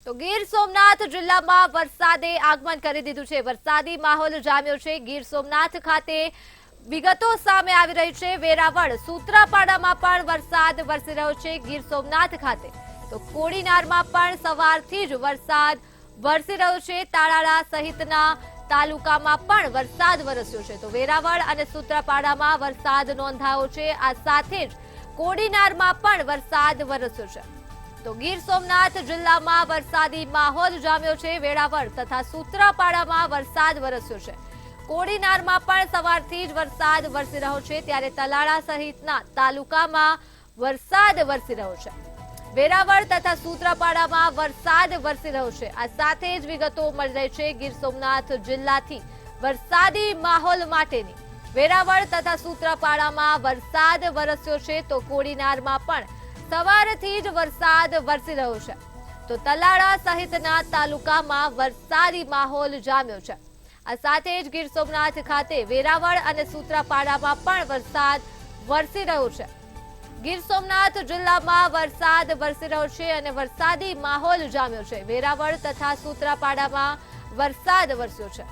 તો ગીર સોમનાથ જિલ્લામાં વરસાદે આગમન કરી દીધું છે। વરસાદી માહોલ જામ્યો છે। ગીર સોમનાથ ખાતે વિગતો સામે આવી રહી છે। વેરાવળ સૂત્રાપાડામાં પણ વરસાદ વરસી રહ્યો છે। ગીર સોમનાથ ખાતે તો કોડીનારમાં પણ સવારથી જ વરસાદ વરસી રહ્યો છે। તાલાળા સહિતના તાલુકામાં પણ વરસાદ વરસ્યો છે। તો વેરાવળ અને સૂત્રાપાડામાં વરસાદ નોંધાયો છે। આ સાથે જ કોડીનારમાં પણ વરસાદ વરસ્યો છે। તો ગીર સોમનાથ જિલ્લામાં વરસાદી માહોલ જામ્યો છે। વેરાવળ તથા સૂત્રાપાડામાં વરસાદ વરસ્યો છે। કોડીનારમાં પણ સવારથી જ વરસાદ વરસી રહ્યો છે, ત્યારે તાલાળા સહિતના તાલુકામાં વરસાદ વરસી રહ્યો છે। વેરાવળ તથા સૂત્રાપાડામાં વરસાદ વરસી રહ્યો છે। આ સાથે જ વિગતો મળી રહી છે ગીર સોમનાથ જિલ્લાથી વરસાદી માહોલ માટેની। વેરાવળ તથા સૂત્રાપાડામાં વરસાદ વરસ્યો છે, તો કોડીનારમાં પણ સવારથી જ વરસાદ વરસી રહ્યો છે। તો તાલાળા સહિતના તાલુકામાં વરસાદી માહોલ જામ્યો છે। આ સાથે જ ગીર સોમનાથ ખાતે વેરાવળ અને સૂત્રાપાડામાં પણ વરસાદ વરસી રહ્યો છે। ગીર સોમનાથ જિલ્લામાં વરસાદ વરસી રહ્યો છે અને વરસાદી માહોલ જામ્યો છે। વેરાવળ તથા સૂત્રાપાડામાં વરસાદ વરસ્યો છે।